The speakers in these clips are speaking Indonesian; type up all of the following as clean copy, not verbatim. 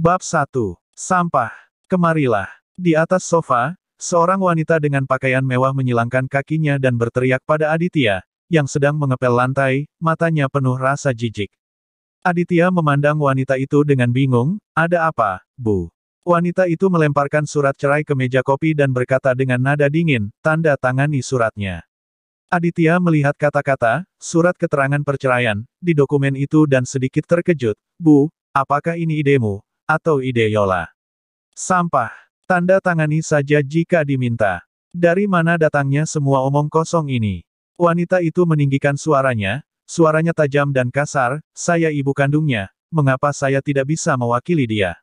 Bab 1. Sampah. Kemarilah. Di atas sofa, seorang wanita dengan pakaian mewah menyilangkan kakinya dan berteriak pada Aditya, yang sedang mengepel lantai, matanya penuh rasa jijik. Aditya memandang wanita itu dengan bingung, "Ada apa, Bu?" Wanita itu melemparkan surat cerai ke meja kopi dan berkata dengan nada dingin, "Tanda tangani suratnya." Aditya melihat kata-kata, "surat keterangan perceraian," di dokumen itu dan sedikit terkejut, "Bu, apakah ini idemu? Atau ide Yola?" "Sampah. Tanda tangani saja jika diminta. Dari mana datangnya semua omong kosong ini?" Wanita itu meninggikan suaranya tajam dan kasar, "Saya ibu kandungnya, mengapa saya tidak bisa mewakili dia?"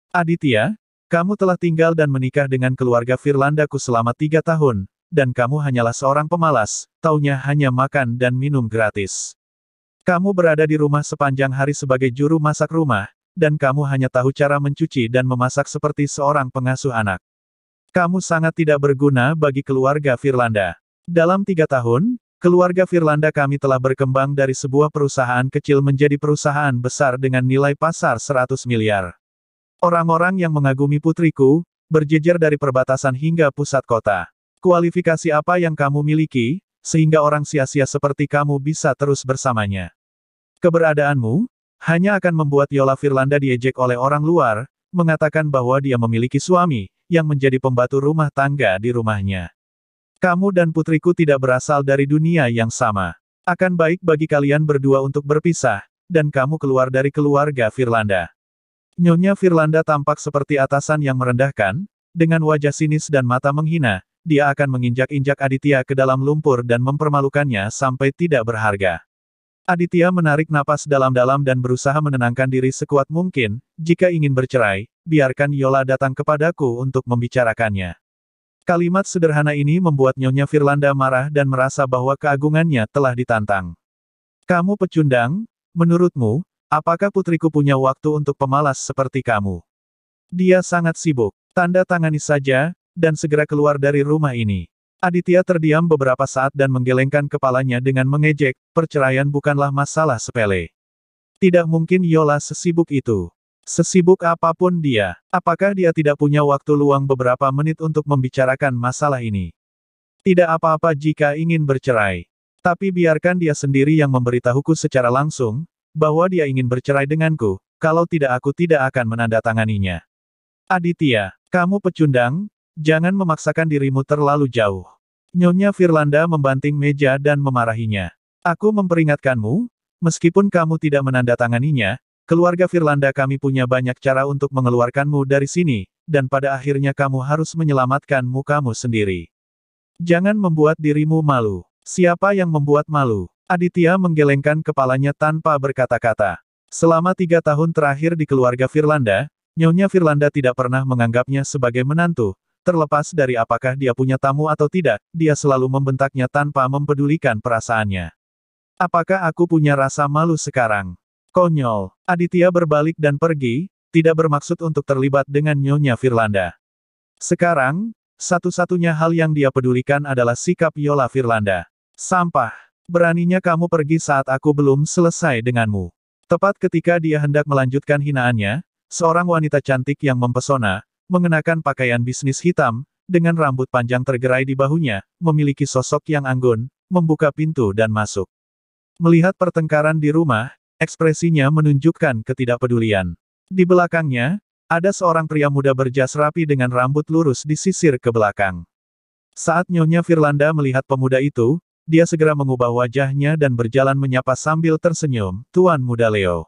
"Aditya, kamu telah tinggal dan menikah dengan keluarga Firlandaku selama 3 tahun, dan kamu hanyalah seorang pemalas, taunya hanya makan dan minum gratis. Kamu berada di rumah sepanjang hari sebagai juru masak rumah, dan kamu hanya tahu cara mencuci dan memasak seperti seorang pengasuh anak. Kamu sangat tidak berguna bagi keluarga Firlanda. Dalam 3 tahun, keluarga Firlanda kami telah berkembang dari sebuah perusahaan kecil menjadi perusahaan besar dengan nilai pasar 100 miliar. Orang-orang yang mengagumi putriku, berjejer dari perbatasan hingga pusat kota. Kualifikasi apa yang kamu miliki, sehingga orang sia-sia seperti kamu bisa terus bersamanya? Keberadaanmu hanya akan membuat Yola Firlanda diejek oleh orang luar, mengatakan bahwa dia memiliki suami, yang menjadi pembantu rumah tangga di rumahnya. Kamu dan putriku tidak berasal dari dunia yang sama. Akan baik bagi kalian berdua untuk berpisah, dan kamu keluar dari keluarga Firlanda." Nyonya Firlanda tampak seperti atasan yang merendahkan, dengan wajah sinis dan mata menghina, dia akan menginjak-injak Aditya ke dalam lumpur dan mempermalukannya sampai tidak berharga. Aditya menarik napas dalam-dalam dan berusaha menenangkan diri sekuat mungkin, "Jika ingin bercerai, biarkan Yola datang kepadaku untuk membicarakannya." Kalimat sederhana ini membuat Nyonya Firlanda marah dan merasa bahwa keagungannya telah ditantang. "Kamu pecundang, menurutmu, apakah putriku punya waktu untuk pemalas seperti kamu? Dia sangat sibuk. Tanda tangani saja, dan segera keluar dari rumah ini." Aditya terdiam beberapa saat dan menggelengkan kepalanya dengan mengejek, perceraian bukanlah masalah sepele. Tidak mungkin Yola sesibuk itu. Sesibuk apapun dia, apakah dia tidak punya waktu luang beberapa menit untuk membicarakan masalah ini? Tidak apa-apa jika ingin bercerai. Tapi biarkan dia sendiri yang memberitahuku secara langsung, bahwa dia ingin bercerai denganku, kalau tidak aku tidak akan menandatanganinya. Aditya, kamu pecundang, jangan memaksakan dirimu terlalu jauh. Nyonya Firlanda membanting meja dan memarahinya. "Aku memperingatkanmu, meskipun kamu tidak menandatanganinya, keluarga Firlanda kami punya banyak cara untuk mengeluarkanmu dari sini, dan pada akhirnya kamu harus menyelamatkan mukamu sendiri. Jangan membuat dirimu malu." "Siapa yang membuat malu?" Aditya menggelengkan kepalanya tanpa berkata-kata. Selama 3 tahun terakhir di keluarga Firlanda, Nyonya Firlanda tidak pernah menganggapnya sebagai menantu, terlepas dari apakah dia punya tamu atau tidak, dia selalu membentaknya tanpa mempedulikan perasaannya. "Apakah aku punya rasa malu sekarang? Konyol." Aditya berbalik dan pergi, tidak bermaksud untuk terlibat dengan Nyonya Firlanda. Sekarang, satu-satunya hal yang dia pedulikan adalah sikap Yola Firlanda. "Sampah. Beraninya kamu pergi saat aku belum selesai denganmu." Tepat ketika dia hendak melanjutkan hinaannya, seorang wanita cantik yang mempesona, mengenakan pakaian bisnis hitam, dengan rambut panjang tergerai di bahunya, memiliki sosok yang anggun, membuka pintu dan masuk. Melihat pertengkaran di rumah, ekspresinya menunjukkan ketidakpedulian. Di belakangnya, ada seorang pria muda berjas rapi dengan rambut lurus disisir ke belakang. Saat Nyonya Firlanda melihat pemuda itu, dia segera mengubah wajahnya dan berjalan menyapa sambil tersenyum, "Tuan Muda Leo.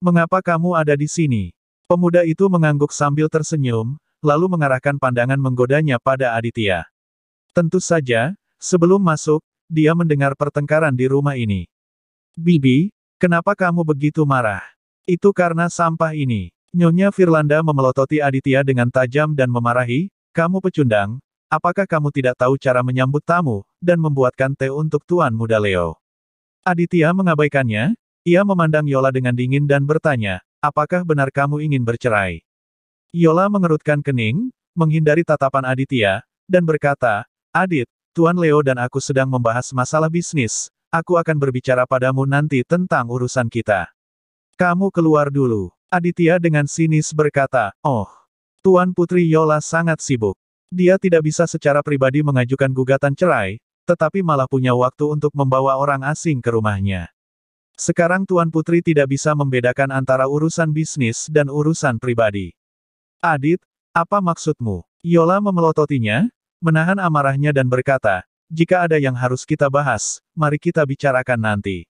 Mengapa kamu ada di sini?" Pemuda itu mengangguk sambil tersenyum, lalu mengarahkan pandangan menggodanya pada Aditya. Tentu saja, sebelum masuk, dia mendengar pertengkaran di rumah ini. "Bibi, kenapa kamu begitu marah?" "Itu karena sampah ini." Nyonya Firlanda memelototi Aditya dengan tajam dan memarahi, "Kamu pecundang, apakah kamu tidak tahu cara menyambut tamu, dan membuatkan teh untuk Tuan Muda Leo?" Aditya mengabaikannya, ia memandang Yola dengan dingin dan bertanya, "Apakah benar kamu ingin bercerai?" Yola mengerutkan kening, menghindari tatapan Aditya, dan berkata, "Adit, Tuan Leo dan aku sedang membahas masalah bisnis, aku akan berbicara padamu nanti tentang urusan kita. Kamu keluar dulu." Aditya dengan sinis berkata, "Oh, Tuan Putri Yola sangat sibuk. Dia tidak bisa secara pribadi mengajukan gugatan cerai, tetapi malah punya waktu untuk membawa orang asing ke rumahnya. Sekarang Tuan Putri tidak bisa membedakan antara urusan bisnis dan urusan pribadi." "Adit, apa maksudmu?" Yola memelototinya, menahan amarahnya dan berkata, "Jika ada yang harus kita bahas, mari kita bicarakan nanti.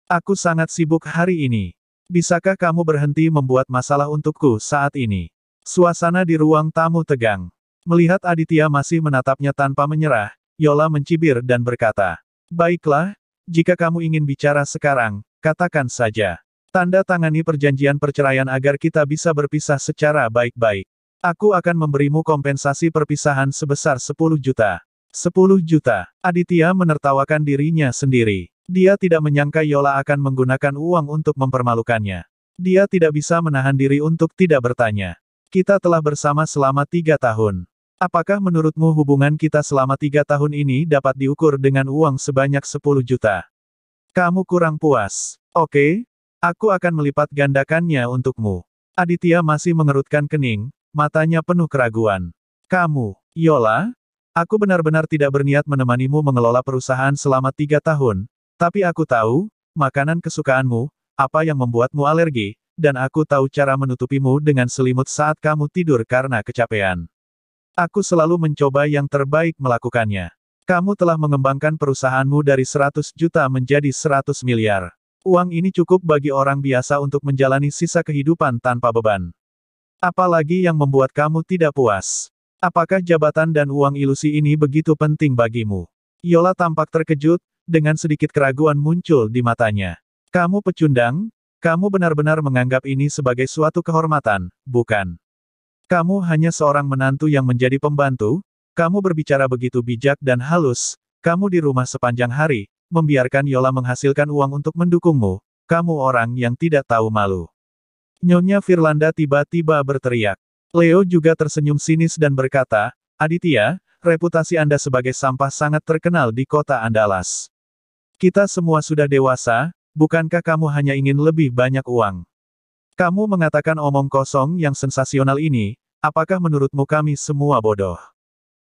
Aku sangat sibuk hari ini. Bisakah kamu berhenti membuat masalah untukku saat ini?" Suasana di ruang tamu tegang. Melihat Aditya masih menatapnya tanpa menyerah, Yola mencibir dan berkata, "Baiklah, jika kamu ingin bicara sekarang, katakan saja. Tanda tangani perjanjian perceraian agar kita bisa berpisah secara baik-baik. Aku akan memberimu kompensasi perpisahan sebesar 10 juta. 10 juta. Aditya menertawakan dirinya sendiri. Dia tidak menyangka Yola akan menggunakan uang untuk mempermalukannya. Dia tidak bisa menahan diri untuk tidak bertanya. "Kita telah bersama selama 3 tahun. Apakah menurutmu hubungan kita selama 3 tahun ini dapat diukur dengan uang sebanyak 10 juta? Kamu kurang puas. Oke, aku akan melipat gandakannya untukmu." Aditya masih mengerutkan kening, matanya penuh keraguan. "Kamu, Yola? Aku benar-benar tidak berniat menemanimu mengelola perusahaan selama 3 tahun, tapi aku tahu, makanan kesukaanmu, apa yang membuatmu alergi, dan aku tahu cara menutupimu dengan selimut saat kamu tidur karena kecapean. Aku selalu mencoba yang terbaik melakukannya. Kamu telah mengembangkan perusahaanmu dari 100 juta menjadi 100 miliar. Uang ini cukup bagi orang biasa untuk menjalani sisa kehidupan tanpa beban. Apalagi yang membuat kamu tidak puas? Apakah jabatan dan uang ilusi ini begitu penting bagimu?" Yola tampak terkejut, dengan sedikit keraguan muncul di matanya. "Kamu pecundang? Kamu benar-benar menganggap ini sebagai suatu kehormatan, bukan? Kamu hanya seorang menantu yang menjadi pembantu, kamu berbicara begitu bijak dan halus, kamu di rumah sepanjang hari, membiarkan Yola menghasilkan uang untuk mendukungmu, kamu orang yang tidak tahu malu." Nyonya Firlanda tiba-tiba berteriak. Leo juga tersenyum sinis dan berkata, "Aditya, reputasi Anda sebagai sampah sangat terkenal di kota Andalas. Kita semua sudah dewasa, bukankah kamu hanya ingin lebih banyak uang? Kamu mengatakan omong kosong yang sensasional ini, apakah menurutmu kami semua bodoh?"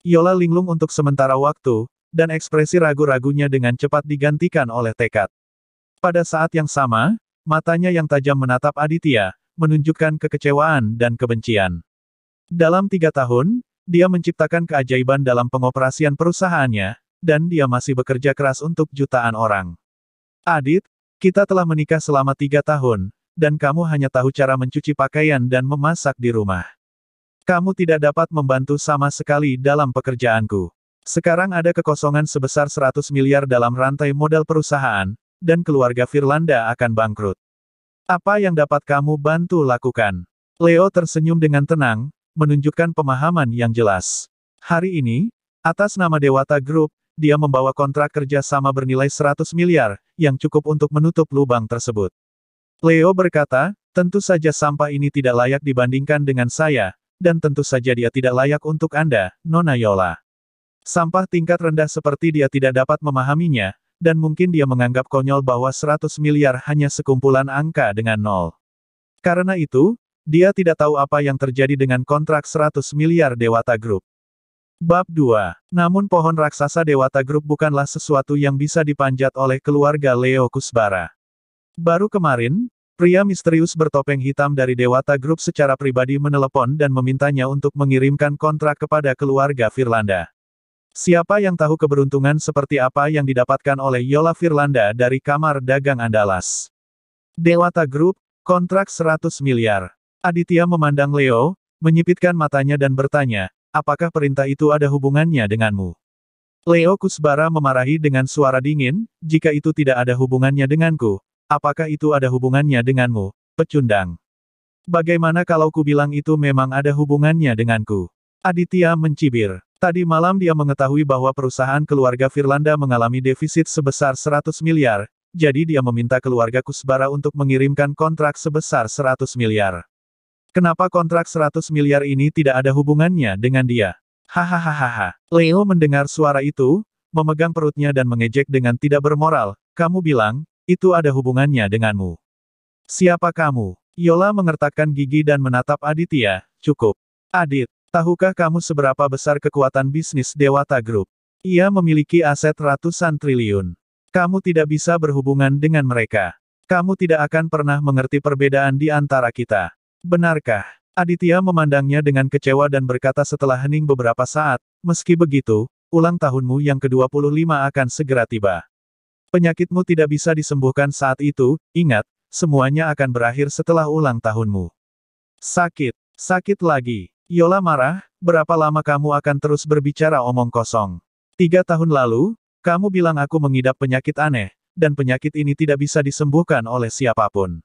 Yola linglung untuk sementara waktu, dan ekspresi ragu-ragunya dengan cepat digantikan oleh tekad. Pada saat yang sama, matanya yang tajam menatap Aditya, menunjukkan kekecewaan dan kebencian. Dalam 3 tahun, dia menciptakan keajaiban dalam pengoperasian perusahaannya, dan dia masih bekerja keras untuk jutaan orang. "Adit, kita telah menikah selama 3 tahun, dan kamu hanya tahu cara mencuci pakaian dan memasak di rumah. Kamu tidak dapat membantu sama sekali dalam pekerjaanku. Sekarang ada kekosongan sebesar 100 miliar dalam rantai modal perusahaan, dan keluarga Firlanda akan bangkrut. Apa yang dapat kamu bantu lakukan?" Leo tersenyum dengan tenang, menunjukkan pemahaman yang jelas. Hari ini, atas nama Dewata Group, dia membawa kontrak kerja sama bernilai 100 miliar, yang cukup untuk menutup lubang tersebut. Leo berkata, "Tentu saja sampah ini tidak layak dibandingkan dengan saya, dan tentu saja dia tidak layak untuk Anda, Nona Yola. Sampah tingkat rendah seperti dia tidak dapat memahaminya, dan mungkin dia menganggap konyol bahwa 100 miliar hanya sekumpulan angka dengan nol. Karena itu, dia tidak tahu apa yang terjadi dengan kontrak 100 miliar Dewata Group." Bab 2. Namun pohon raksasa Dewata Group bukanlah sesuatu yang bisa dipanjat oleh keluarga Leo Kusbara. Baru kemarin, pria misterius bertopeng hitam dari Dewata Group secara pribadi menelepon dan memintanya untuk mengirimkan kontrak kepada keluarga Firlanda. Siapa yang tahu keberuntungan seperti apa yang didapatkan oleh Yola Firlanda dari Kamar Dagang Andalas. Dewata Group, kontrak 100 miliar. Aditya memandang Leo, menyipitkan matanya dan bertanya, "Apakah perintah itu ada hubungannya denganmu?" Leo Kusbara memarahi dengan suara dingin, "Jika itu tidak ada hubungannya denganku, apakah itu ada hubungannya denganmu, pecundang? Bagaimana kalau ku bilang itu memang ada hubungannya denganku?" Aditya mencibir. Tadi malam dia mengetahui bahwa perusahaan keluarga Firlanda mengalami defisit sebesar 100 miliar, jadi dia meminta keluarga Kusbara untuk mengirimkan kontrak sebesar 100 miliar. Kenapa kontrak 100 miliar ini tidak ada hubungannya dengan dia? Hahaha. Leo mendengar suara itu, memegang perutnya dan mengejek dengan tidak bermoral, "Kamu bilang, itu ada hubungannya denganmu. Siapa kamu? Yola mengertakkan gigi dan menatap Aditya, cukup. Adit, tahukah kamu seberapa besar kekuatan bisnis Dewata Group? Ia memiliki aset ratusan triliun. Kamu tidak bisa berhubungan dengan mereka. Kamu tidak akan pernah mengerti perbedaan di antara kita. Benarkah? Aditya memandangnya dengan kecewa dan berkata setelah hening beberapa saat, meski begitu, ulang tahunmu yang ke-25 akan segera tiba. Penyakitmu tidak bisa disembuhkan saat itu, ingat, semuanya akan berakhir setelah ulang tahunmu. Sakit, sakit lagi. Yola marah, berapa lama kamu akan terus berbicara omong kosong? 3 tahun lalu, kamu bilang aku mengidap penyakit aneh, dan penyakit ini tidak bisa disembuhkan oleh siapapun.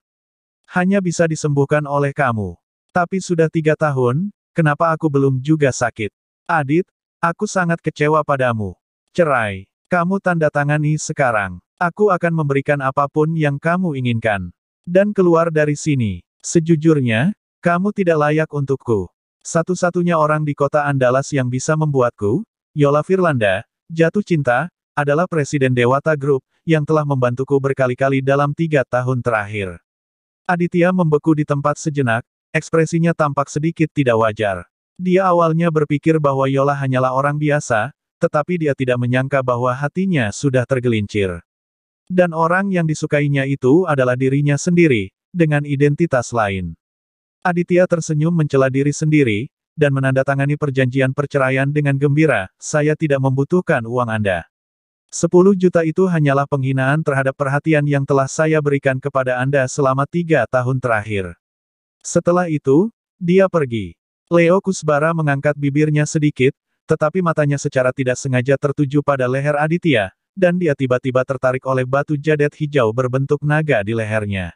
Hanya bisa disembuhkan oleh kamu. Tapi sudah 3 tahun, kenapa aku belum juga sakit? Adit, aku sangat kecewa padamu. Cerai. Kamu tanda tangani sekarang. Aku akan memberikan apapun yang kamu inginkan. Dan keluar dari sini. Sejujurnya, kamu tidak layak untukku. Satu-satunya orang di kota Andalas yang bisa membuatku, Yola Firlanda, jatuh cinta, adalah Presiden Dewata Group, yang telah membantuku berkali-kali dalam 3 tahun terakhir. Aditya membeku di tempat sejenak, ekspresinya tampak sedikit tidak wajar. Dia awalnya berpikir bahwa Yola hanyalah orang biasa, tetapi dia tidak menyangka bahwa hatinya sudah tergelincir. Dan orang yang disukainya itu adalah dirinya sendiri, dengan identitas lain. Aditya tersenyum mencela diri sendiri, dan menandatangani perjanjian perceraian dengan gembira, saya tidak membutuhkan uang Anda. 10 juta itu hanyalah penghinaan terhadap perhatian yang telah saya berikan kepada Anda selama 3 tahun terakhir. Setelah itu, dia pergi. Leo Kusbara mengangkat bibirnya sedikit, tetapi matanya secara tidak sengaja tertuju pada leher Aditya, dan dia tiba-tiba tertarik oleh batu jadet hijau berbentuk naga di lehernya.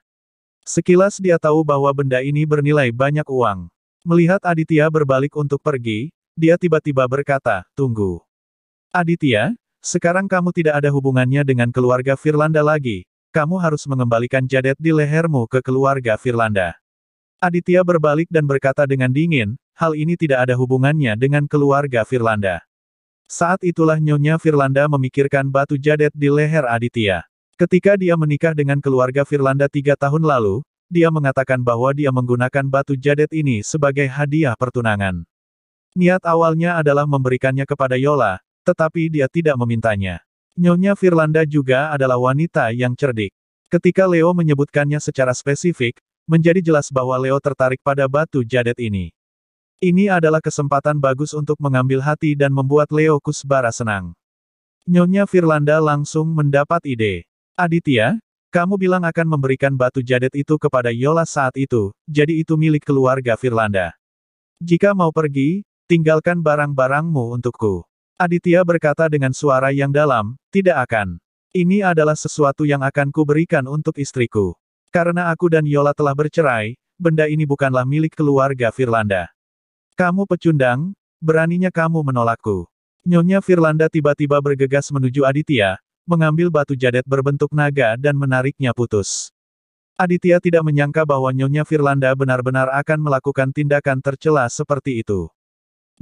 Sekilas dia tahu bahwa benda ini bernilai banyak uang. Melihat Aditya berbalik untuk pergi, dia tiba-tiba berkata, tunggu. Aditya, sekarang kamu tidak ada hubungannya dengan keluarga Firlanda lagi, kamu harus mengembalikan jadet di lehermu ke keluarga Firlanda. Aditya berbalik dan berkata dengan dingin, hal ini tidak ada hubungannya dengan keluarga Firlanda. Saat itulah Nyonya Firlanda memikirkan batu jadet di leher Aditya. Ketika dia menikah dengan keluarga Firlanda 3 tahun lalu, dia mengatakan bahwa dia menggunakan batu jadet ini sebagai hadiah pertunangan. Niat awalnya adalah memberikannya kepada Yola, tetapi dia tidak memintanya. Nyonya Firlanda juga adalah wanita yang cerdik. Ketika Leo menyebutkannya secara spesifik, menjadi jelas bahwa Leo tertarik pada batu jadet ini. Ini adalah kesempatan bagus untuk mengambil hati dan membuat Leo Kusbara senang. Nyonya Firlanda langsung mendapat ide. Aditya, kamu bilang akan memberikan batu jadet itu kepada Yola saat itu, jadi itu milik keluarga Firlanda. Jika mau pergi, tinggalkan barang-barangmu untukku. Aditya berkata dengan suara yang dalam, tidak akan. Ini adalah sesuatu yang akan kuberikan untuk istriku. Karena aku dan Yola telah bercerai, benda ini bukanlah milik keluarga Firlanda. Kamu pecundang, beraninya kamu menolakku. Nyonya Firlanda tiba-tiba bergegas menuju Aditya, mengambil batu jadet berbentuk naga dan menariknya putus. Aditya tidak menyangka bahwa Nyonya Firlanda benar-benar akan melakukan tindakan tercela seperti itu.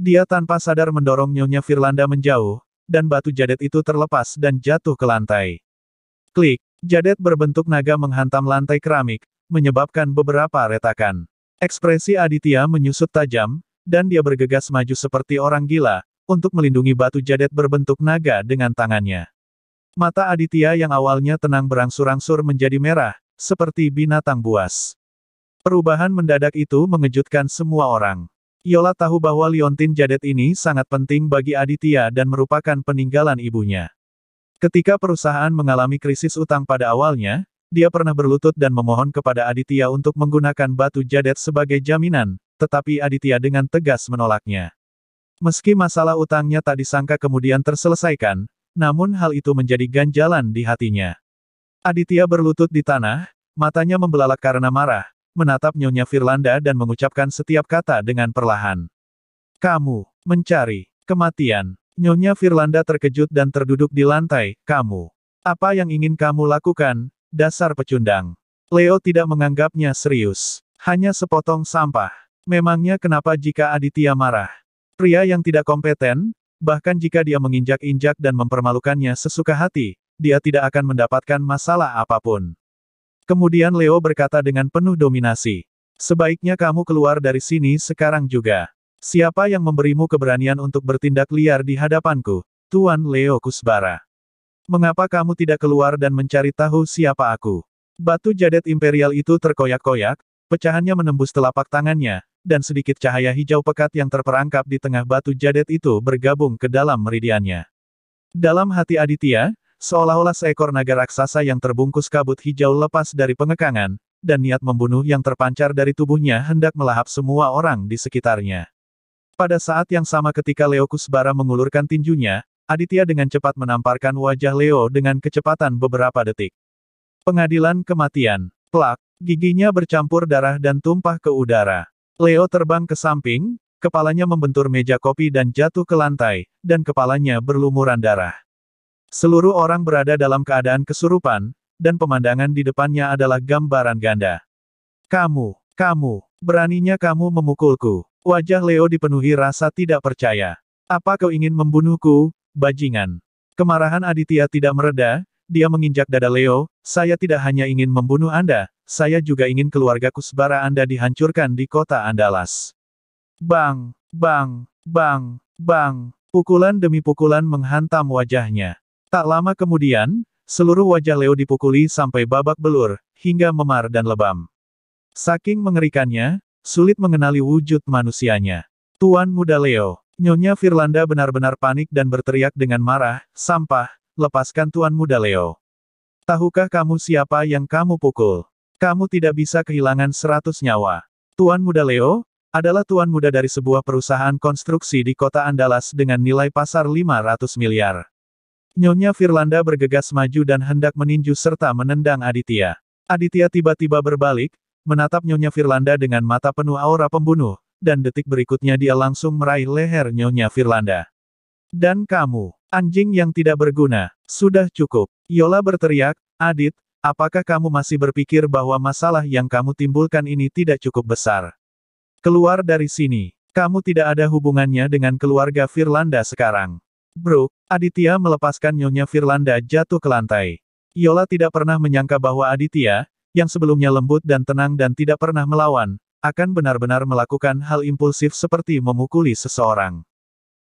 Dia tanpa sadar mendorong Nyonya Firlanda menjauh, dan batu jadet itu terlepas dan jatuh ke lantai. Klik, jadet berbentuk naga menghantam lantai keramik, menyebabkan beberapa retakan. Ekspresi Aditya menyusut tajam, dan dia bergegas maju seperti orang gila, untuk melindungi batu jadet berbentuk naga dengan tangannya. Mata Aditya yang awalnya tenang berangsur-angsur menjadi merah, seperti binatang buas. Perubahan mendadak itu mengejutkan semua orang. Yola tahu bahwa liontin jadet ini sangat penting bagi Aditya dan merupakan peninggalan ibunya. Ketika perusahaan mengalami krisis utang pada awalnya, dia pernah berlutut dan memohon kepada Aditya untuk menggunakan batu jadet sebagai jaminan, tetapi Aditya dengan tegas menolaknya. Meski masalah utangnya tak disangka kemudian terselesaikan, namun hal itu menjadi ganjalan di hatinya. Aditya berlutut di tanah, matanya membelalak karena marah, menatap Nyonya Firlanda dan mengucapkan setiap kata dengan perlahan. Kamu mencari kematian. Nyonya Firlanda terkejut dan terduduk di lantai. Kamu. Apa yang ingin kamu lakukan, dasar pecundang? Leo tidak menganggapnya serius. Hanya sepotong sampah. Memangnya kenapa jika Aditya marah? Pria yang tidak kompeten, bahkan jika dia menginjak-injak dan mempermalukannya sesuka hati, dia tidak akan mendapatkan masalah apapun. Kemudian Leo berkata dengan penuh dominasi. Sebaiknya kamu keluar dari sini sekarang juga. Siapa yang memberimu keberanian untuk bertindak liar di hadapanku, Tuan Leo Kusbara? Mengapa kamu tidak keluar dan mencari tahu siapa aku? Batu jadet imperial itu terkoyak-koyak, pecahannya menembus telapak tangannya, dan sedikit cahaya hijau pekat yang terperangkap di tengah batu jadet itu bergabung ke dalam meridiannya. Dalam hati Aditya, seolah-olah seekor naga raksasa yang terbungkus kabut hijau lepas dari pengekangan, dan niat membunuh yang terpancar dari tubuhnya hendak melahap semua orang di sekitarnya. Pada saat yang sama ketika Leo Kusbara mengulurkan tinjunya, Aditya dengan cepat menamparkan wajah Leo dengan kecepatan beberapa detik. Pengadilan kematian. Plak, giginya bercampur darah dan tumpah ke udara. Leo terbang ke samping, kepalanya membentur meja kopi dan jatuh ke lantai, dan kepalanya berlumuran darah. Seluruh orang berada dalam keadaan kesurupan, dan pemandangan di depannya adalah gambaran ganda. Kamu, beraninya kamu memukulku. Wajah Leo dipenuhi rasa tidak percaya. Apa kau ingin membunuhku, bajingan? Kemarahan Aditya tidak mereda, dia menginjak dada Leo, saya tidak hanya ingin membunuh Anda, saya juga ingin keluarga Kusbara Anda dihancurkan di kota Andalas. Bang, bang, bang, bang, pukulan demi pukulan menghantam wajahnya. Tak lama kemudian, seluruh wajah Leo dipukuli sampai babak belur, hingga memar dan lebam. Saking mengerikannya, sulit mengenali wujud manusianya. Tuan Muda Leo, Nyonya Firlanda benar-benar panik dan berteriak dengan marah, sampah, lepaskan Tuan Muda Leo. Tahukah kamu siapa yang kamu pukul? Kamu tidak bisa kehilangan 100 nyawa. Tuan Muda Leo, adalah Tuan Muda dari sebuah perusahaan konstruksi di kota Andalas dengan nilai pasar 500 miliar. Nyonya Firlanda bergegas maju dan hendak meninju serta menendang Aditya. Aditya tiba-tiba berbalik, menatap Nyonya Firlanda dengan mata penuh aura pembunuh, dan detik berikutnya dia langsung meraih leher Nyonya Firlanda. Dan kamu, anjing yang tidak berguna, sudah cukup. Yola berteriak, Adit, apakah kamu masih berpikir bahwa masalah yang kamu timbulkan ini tidak cukup besar? Keluar dari sini. Kamu tidak ada hubungannya dengan keluarga Firlanda sekarang. Brooke, Aditya melepaskan Nyonya Firlanda jatuh ke lantai. Yola tidak pernah menyangka bahwa Aditya, yang sebelumnya lembut dan tenang dan tidak pernah melawan, akan benar-benar melakukan hal impulsif seperti memukuli seseorang.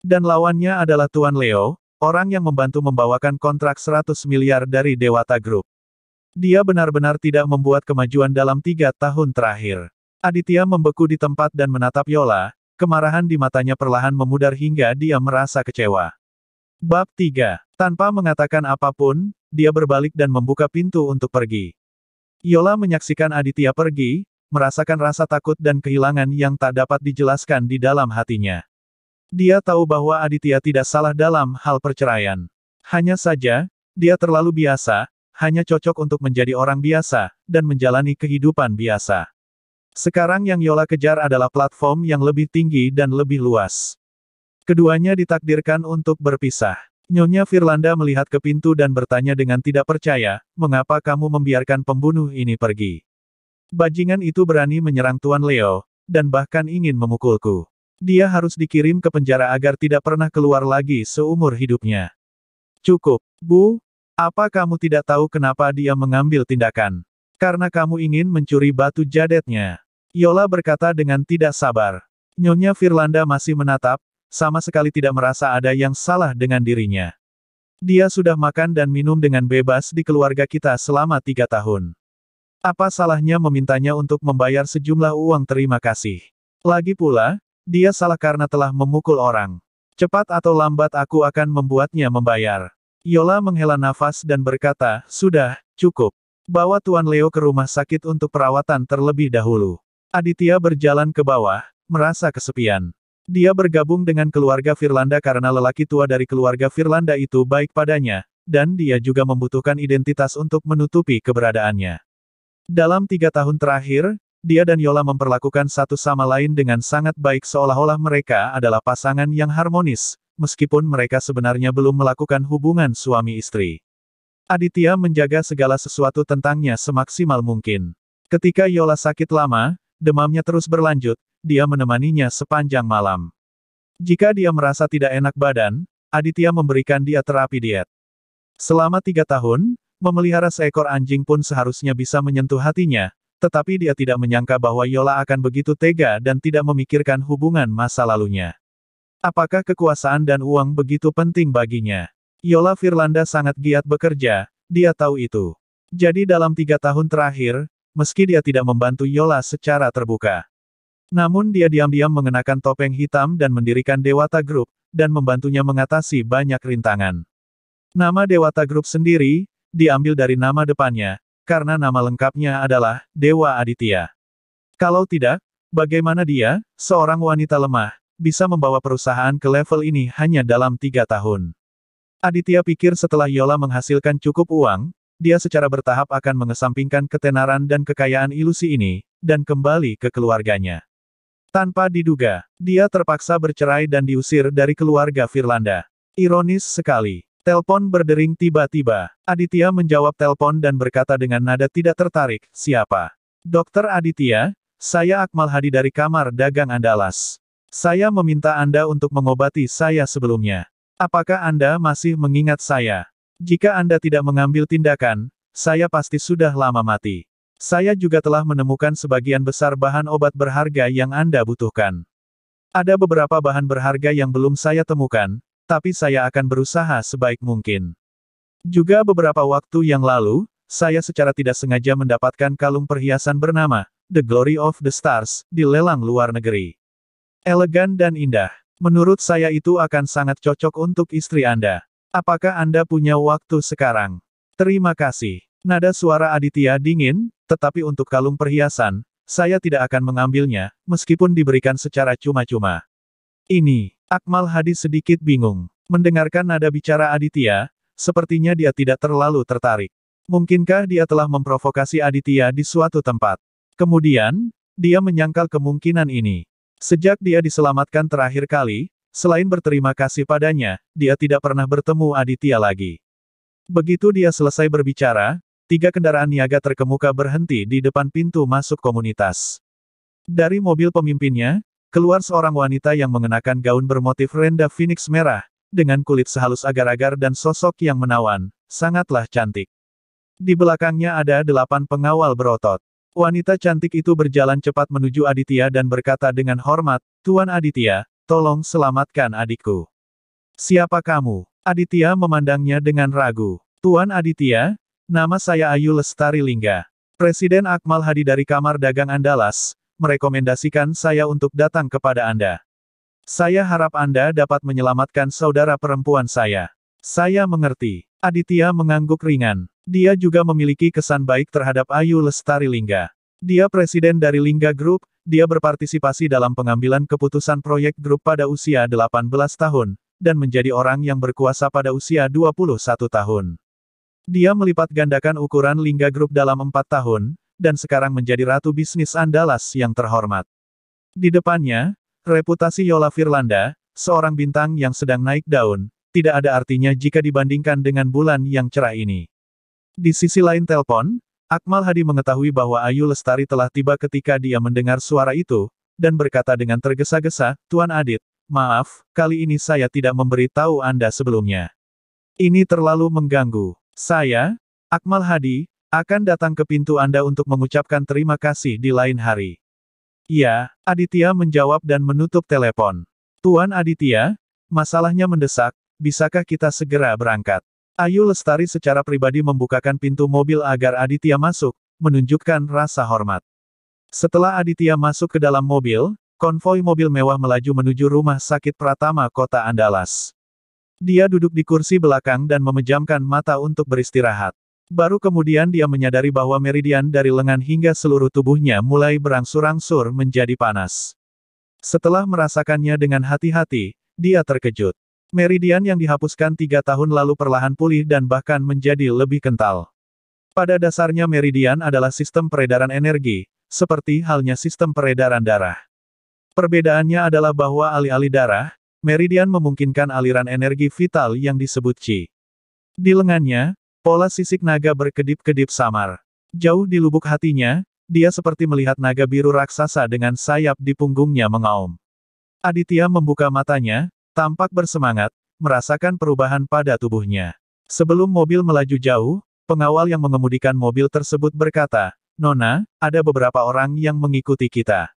Dan lawannya adalah Tuan Leo, orang yang membantu membawakan kontrak 100 miliar dari Dewata Group. Dia benar-benar tidak membuat kemajuan dalam 3 tahun terakhir. Aditya membeku di tempat dan menatap Yola, kemarahan di matanya perlahan memudar hingga dia merasa kecewa. Bab 3. Tanpa mengatakan apapun, dia berbalik dan membuka pintu untuk pergi. Yola menyaksikan Aditya pergi, merasakan rasa takut dan kehilangan yang tak dapat dijelaskan di dalam hatinya. Dia tahu bahwa Aditya tidak salah dalam hal perceraian. Hanya saja, dia terlalu biasa, hanya cocok untuk menjadi orang biasa, dan menjalani kehidupan biasa. Sekarang yang Yola kejar adalah platform yang lebih tinggi dan lebih luas. Keduanya ditakdirkan untuk berpisah. Nyonya Firlanda melihat ke pintu dan bertanya dengan tidak percaya, mengapa kamu membiarkan pembunuh ini pergi? Bajingan itu berani menyerang Tuan Leo, dan bahkan ingin memukulku. Dia harus dikirim ke penjara agar tidak pernah keluar lagi seumur hidupnya. Cukup, Bu. Apa kamu tidak tahu kenapa dia mengambil tindakan? Karena kamu ingin mencuri batu jadetnya. Yola berkata dengan tidak sabar. Nyonya Firlanda masih menatap, sama sekali tidak merasa ada yang salah dengan dirinya. Dia sudah makan dan minum dengan bebas di keluarga kita selama 3 tahun. Apa salahnya memintanya untuk membayar sejumlah uang terima kasih? Lagi pula, dia salah karena telah memukul orang. Cepat atau lambat aku akan membuatnya membayar. Yola menghela nafas dan berkata, sudah, cukup. Bawa Tuan Leo ke rumah sakit untuk perawatan terlebih dahulu. Aditya berjalan ke bawah, merasa kesepian. Dia bergabung dengan keluarga Firlanda karena lelaki tua dari keluarga Firlanda itu baik padanya, dan dia juga membutuhkan identitas untuk menutupi keberadaannya. Dalam 3 tahun terakhir, dia dan Yola memperlakukan satu sama lain dengan sangat baik seolah-olah mereka adalah pasangan yang harmonis, meskipun mereka sebenarnya belum melakukan hubungan suami istri. Aditya menjaga segala sesuatu tentangnya semaksimal mungkin. Ketika Yola sakit lama, demamnya terus berlanjut, dia menemaninya sepanjang malam. Jika dia merasa tidak enak badan, Aditya memberikan dia terapi diet. Selama 3 tahun, Memelihara seekor anjing pun seharusnya bisa menyentuh hatinya, tetapi dia tidak menyangka bahwa Yola akan begitu tega dan tidak memikirkan hubungan masa lalunya. Apakah kekuasaan dan uang begitu penting baginya? Yola Firlanda sangat giat bekerja, dia tahu itu. Jadi dalam 3 tahun terakhir, meski dia tidak membantu Yola secara terbuka, namun dia diam-diam mengenakan topeng hitam dan mendirikan Dewata Group, dan membantunya mengatasi banyak rintangan. Nama Dewata Group sendiri, diambil dari nama depannya, karena nama lengkapnya adalah Dewa Aditya. Kalau tidak, bagaimana dia, seorang wanita lemah, bisa membawa perusahaan ke level ini hanya dalam 3 tahun? Aditya pikir setelah Yola menghasilkan cukup uang, dia secara bertahap akan mengesampingkan ketenaran dan kekayaan ilusi ini, dan kembali ke keluarganya. Tanpa diduga, dia terpaksa bercerai dan diusir dari keluarga Firlanda. Ironis sekali. Telepon berdering tiba-tiba. Aditya menjawab telepon dan berkata dengan nada tidak tertarik, "Siapa?" "Dokter Aditya, saya Akmal Hadi dari Kamar Dagang Andalas. Saya meminta Anda untuk mengobati saya sebelumnya. Apakah Anda masih mengingat saya? Jika Anda tidak mengambil tindakan, saya pasti sudah lama mati. Saya juga telah menemukan sebagian besar bahan obat berharga yang Anda butuhkan. Ada beberapa bahan berharga yang belum saya temukan, tapi saya akan berusaha sebaik mungkin. Juga beberapa waktu yang lalu, saya secara tidak sengaja mendapatkan kalung perhiasan bernama The Glory of the Stars di lelang luar negeri. Elegan dan indah. Menurut saya itu akan sangat cocok untuk istri Anda. Apakah Anda punya waktu sekarang?" "Terima kasih." Nada suara Aditya dingin, "Tetapi untuk kalung perhiasan, saya tidak akan mengambilnya, meskipun diberikan secara cuma-cuma." Ini, Akmal Hadi sedikit bingung. Mendengarkan nada bicara Aditya, sepertinya dia tidak terlalu tertarik. Mungkinkah dia telah memprovokasi Aditya di suatu tempat? Kemudian, dia menyangkal kemungkinan ini. Sejak dia diselamatkan terakhir kali, selain berterima kasih padanya, dia tidak pernah bertemu Aditya lagi. Begitu dia selesai berbicara, 3 kendaraan niaga terkemuka berhenti di depan pintu masuk komunitas. Dari mobil pemimpinnya, keluar seorang wanita yang mengenakan gaun bermotif renda phoenix merah, dengan kulit sehalus agar-agar dan sosok yang menawan, sangatlah cantik. Di belakangnya ada 8 pengawal berotot. Wanita cantik itu berjalan cepat menuju Aditya dan berkata dengan hormat, "Tuan Aditya, tolong selamatkan adikku." "Siapa kamu?" Aditya memandangnya dengan ragu. "Tuan Aditya, nama saya Ayu Lestari Lingga. Presiden Akmal Hadi dari Kamar Dagang Andalas, merekomendasikan saya untuk datang kepada Anda. Saya harap Anda dapat menyelamatkan saudara perempuan saya." "Saya mengerti." Aditya mengangguk ringan. Dia juga memiliki kesan baik terhadap Ayu Lestari Lingga. Dia presiden dari Lingga Group, dia berpartisipasi dalam pengambilan keputusan proyek grup pada usia 18 tahun, dan menjadi orang yang berkuasa pada usia 21 tahun. Dia melipat gandakan ukuran Lingga Group dalam 4 tahun, dan sekarang menjadi ratu bisnis Andalas yang terhormat. Di depannya, reputasi Yola Firlanda, seorang bintang yang sedang naik daun, tidak ada artinya jika dibandingkan dengan bulan yang cerah ini. Di sisi lain telepon, Akmal Hadi mengetahui bahwa Ayu Lestari telah tiba ketika dia mendengar suara itu, dan berkata dengan tergesa-gesa, "Tuan Adit, maaf, kali ini saya tidak memberitahu Anda sebelumnya. Ini terlalu mengganggu. Saya, Akmal Hadi, akan datang ke pintu Anda untuk mengucapkan terima kasih di lain hari." "Ya," Aditya menjawab dan menutup telepon. "Tuan Aditya, masalahnya mendesak, bisakah kita segera berangkat?" Ayu Lestari secara pribadi membukakan pintu mobil agar Aditya masuk, menunjukkan rasa hormat. Setelah Aditya masuk ke dalam mobil, konvoi mobil mewah melaju menuju rumah sakit Pratama Kota Andalas. Dia duduk di kursi belakang dan memejamkan mata untuk beristirahat. Baru kemudian dia menyadari bahwa meridian dari lengan hingga seluruh tubuhnya mulai berangsur-angsur menjadi panas. Setelah merasakannya dengan hati-hati, dia terkejut. Meridian yang dihapuskan 3 tahun lalu perlahan pulih dan bahkan menjadi lebih kental. Pada dasarnya meridian adalah sistem peredaran energi, seperti halnya sistem peredaran darah. Perbedaannya adalah bahwa alih-alih darah, meridian memungkinkan aliran energi vital yang disebut Qi. Di lengannya, pola sisik naga berkedip-kedip samar. Jauh di lubuk hatinya, dia seperti melihat naga biru raksasa dengan sayap di punggungnya mengaum. Aditya membuka matanya, tampak bersemangat, merasakan perubahan pada tubuhnya. Sebelum mobil melaju jauh, Pengawal yang mengemudikan mobil tersebut berkata, "Nona, ada beberapa orang yang mengikuti kita."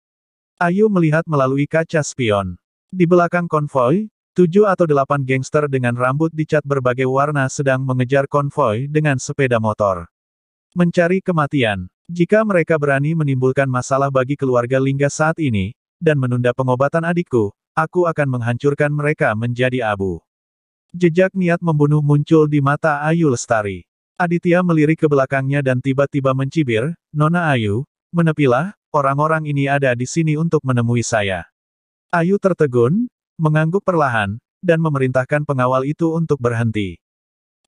Ayu melihat melalui kaca spion. Di belakang konvoi, 7 atau 8 gangster dengan rambut dicat berbagai warna sedang mengejar konvoi dengan sepeda motor. Mencari kematian. Jika mereka berani menimbulkan masalah bagi keluarga Lingga saat ini, dan menunda pengobatan adikku, aku akan menghancurkan mereka menjadi abu. Jejak niat membunuh muncul di mata Ayu Lestari. Aditya melirik ke belakangnya dan tiba-tiba mencibir, "Nona Ayu, menepilah, orang-orang ini ada di sini untuk menemui saya." Ayu tertegun, mengangguk perlahan, dan memerintahkan pengawal itu untuk berhenti.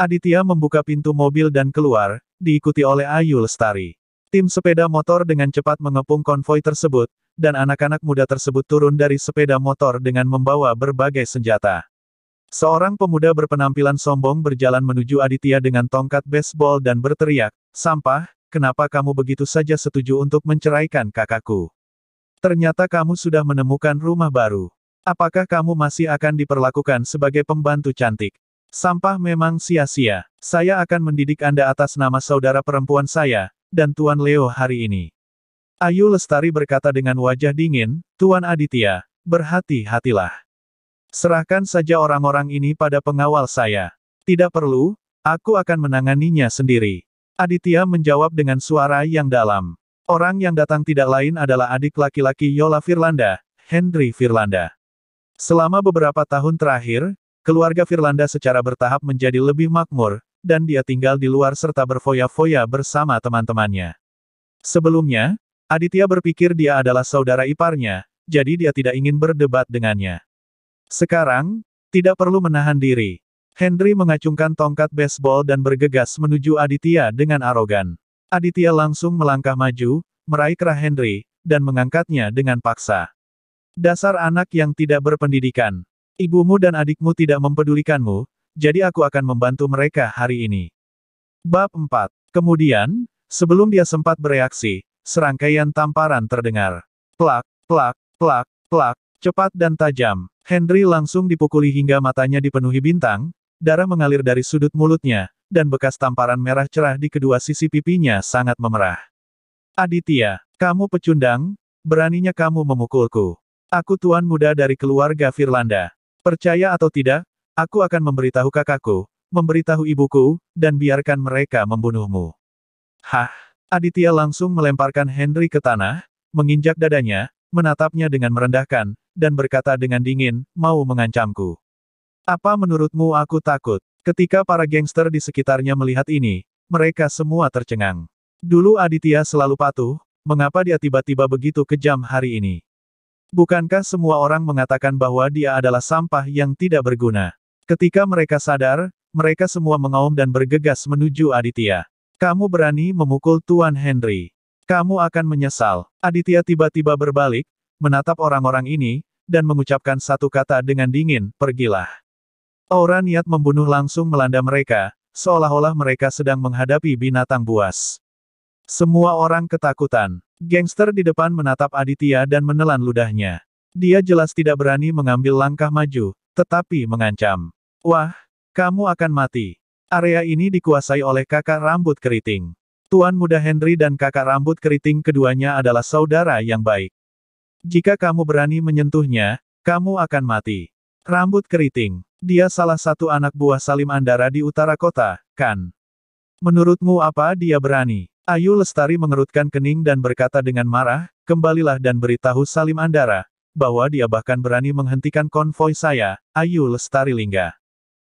Aditya membuka pintu mobil dan keluar, diikuti oleh Ayu Lestari. Tim sepeda motor dengan cepat mengepung konvoi tersebut, dan anak-anak muda tersebut turun dari sepeda motor dengan membawa berbagai senjata. Seorang pemuda berpenampilan sombong berjalan menuju Aditya dengan tongkat baseball dan berteriak, "Sampah, kenapa kamu begitu saja setuju untuk menceraikan kakakku? Ternyata kamu sudah menemukan rumah baru. Apakah kamu masih akan diperlakukan sebagai pembantu cantik? Sampah memang sia-sia. Saya akan mendidik Anda atas nama saudara perempuan saya, dan Tuan Leo hari ini." Ayu Lestari berkata dengan wajah dingin, "Tuan Aditya, berhati-hatilah. Serahkan saja orang-orang ini pada pengawal saya. Tidak perlu, aku akan menanganinya sendiri." Aditya menjawab dengan suara yang dalam. Orang yang datang tidak lain adalah adik laki-laki Yola Firlanda, Hendry Firlanda. Selama beberapa tahun terakhir, keluarga Firlanda secara bertahap menjadi lebih makmur, dan dia tinggal di luar serta berfoya-foya bersama teman-temannya. Sebelumnya, Aditya berpikir dia adalah saudara iparnya, jadi dia tidak ingin berdebat dengannya. Sekarang, tidak perlu menahan diri. Hendry mengacungkan tongkat baseball dan bergegas menuju Aditya dengan arogan. Aditya langsung melangkah maju, meraih kerah Hendry, dan mengangkatnya dengan paksa. "Dasar anak yang tidak berpendidikan. Ibumu dan adikmu tidak mempedulikanmu, jadi aku akan membantu mereka hari ini." Bab 4. Kemudian, sebelum dia sempat bereaksi, serangkaian tamparan terdengar. Plak, plak, plak, plak, cepat dan tajam. Hendry langsung dipukuli hingga matanya dipenuhi bintang, darah mengalir dari sudut mulutnya, dan bekas tamparan merah cerah di kedua sisi pipinya sangat memerah. "Aditya, kamu pecundang, beraninya kamu memukulku. Aku tuan muda dari keluarga Firlanda. Percaya atau tidak, aku akan memberitahu kakakku, memberitahu ibuku, dan biarkan mereka membunuhmu." "Hah?" Aditya langsung melemparkan Hendry ke tanah, menginjak dadanya, menatapnya dengan merendahkan, dan berkata dengan dingin, "Mau mengancamku? Apa menurutmu aku takut?" Ketika para gangster di sekitarnya melihat ini, mereka semua tercengang. Dulu Aditya selalu patuh, mengapa dia tiba-tiba begitu kejam hari ini? Bukankah semua orang mengatakan bahwa dia adalah sampah yang tidak berguna? Ketika mereka sadar, mereka semua mengaum dan bergegas menuju Aditya. "Kamu berani memukul Tuan Hendry. Kamu akan menyesal." Aditya tiba-tiba berbalik, menatap orang-orang ini, dan mengucapkan satu kata dengan dingin, "Pergilah." Aura niat membunuh langsung melanda mereka, seolah-olah mereka sedang menghadapi binatang buas. Semua orang ketakutan. Gangster di depan menatap Aditya dan menelan ludahnya. Dia jelas tidak berani mengambil langkah maju, tetapi mengancam. "Wah, kamu akan mati." Area ini dikuasai oleh kakak rambut keriting. Tuan muda Hendry dan kakak rambut keriting keduanya adalah saudara yang baik. Jika kamu berani menyentuhnya, kamu akan mati. Rambut keriting. Dia salah satu anak buah Salim Andara di utara kota, kan? Menurutmu apa dia berani? Ayu Lestari mengerutkan kening dan berkata dengan marah, "Kembalilah dan beritahu Salim Andara, bahwa dia bahkan berani menghentikan konvoi saya, Ayu Lestari Lingga.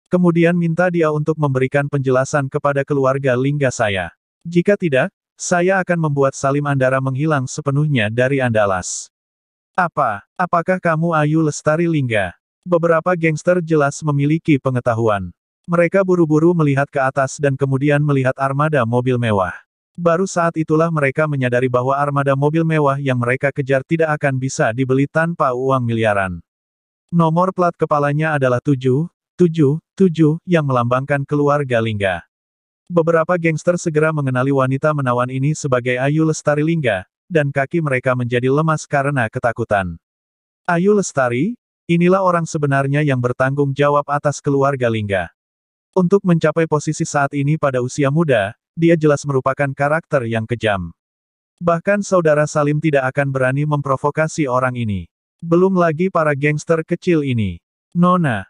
Kemudian minta dia untuk memberikan penjelasan kepada keluarga Lingga saya. Jika tidak, saya akan membuat Salim Andara menghilang sepenuhnya dari Andalas." Apakah kamu Ayu Lestari Lingga?" Beberapa gangster jelas memiliki pengetahuan. Mereka buru-buru melihat ke atas dan kemudian melihat armada mobil mewah. Baru saat itulah mereka menyadari bahwa armada mobil mewah yang mereka kejar tidak akan bisa dibeli tanpa uang miliaran. Nomor plat kepalanya adalah 777, yang melambangkan keluarga Lingga. Beberapa gangster segera mengenali wanita menawan ini sebagai Ayu Lestari Lingga, dan kaki mereka menjadi lemas karena ketakutan. "Ayu Lestari, inilah orang sebenarnya yang bertanggung jawab atas keluarga Lingga. Untuk mencapai posisi saat ini pada usia muda, dia jelas merupakan karakter yang kejam. Bahkan saudara Salim tidak akan berani memprovokasi orang ini. Belum lagi para gangster kecil ini. Nona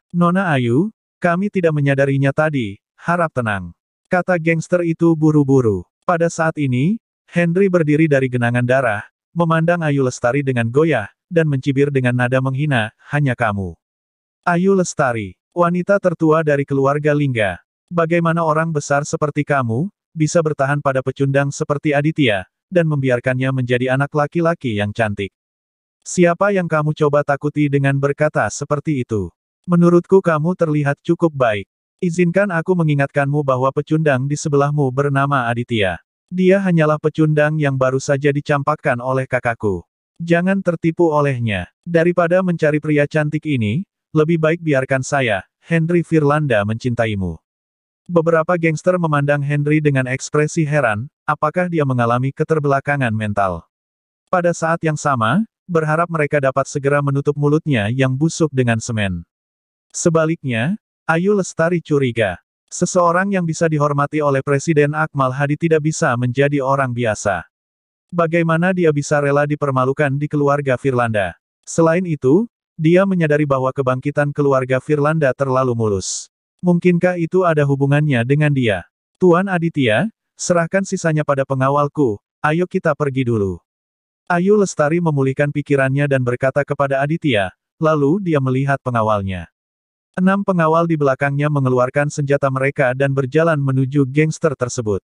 Ayu, kami tidak menyadarinya tadi, harap tenang. Kata gangster itu buru-buru. Pada saat ini, Henry berdiri dari genangan darah, memandang Ayu Lestari dengan goyah, dan mencibir dengan nada menghina, hanya kamu. Ayu Lestari, wanita tertua dari keluarga Lingga. Bagaimana orang besar seperti kamu, bisa bertahan pada pecundang seperti Aditya, dan membiarkannya menjadi anak laki-laki yang cantik. Siapa yang kamu coba takuti dengan berkata seperti itu? Menurutku kamu terlihat cukup baik. Izinkan aku mengingatkanmu bahwa pecundang di sebelahmu bernama Aditya. Dia hanyalah pecundang yang baru saja dicampakkan oleh kakakku. Jangan tertipu olehnya. Daripada mencari pria cantik ini, lebih baik biarkan saya, Henry Firlanda mencintaimu. Beberapa gangster memandang Henry dengan ekspresi heran, apakah dia mengalami keterbelakangan mental. Pada saat yang sama, berharap mereka dapat segera menutup mulutnya yang busuk dengan semen. Sebaliknya, Ayu Lestari curiga. Seseorang yang bisa dihormati oleh Presiden Akmal Hadi tidak bisa menjadi orang biasa. Bagaimana dia bisa rela dipermalukan di keluarga Firlanda? Selain itu, dia menyadari bahwa kebangkitan keluarga Firlanda terlalu mulus. Mungkinkah itu ada hubungannya dengan dia? Tuan Aditya, serahkan sisanya pada pengawalku, ayo kita pergi dulu. Ayu Lestari memulihkan pikirannya dan berkata kepada Aditya, lalu dia melihat pengawalnya. 6 pengawal di belakangnya mengeluarkan senjata mereka dan berjalan menuju gangster tersebut.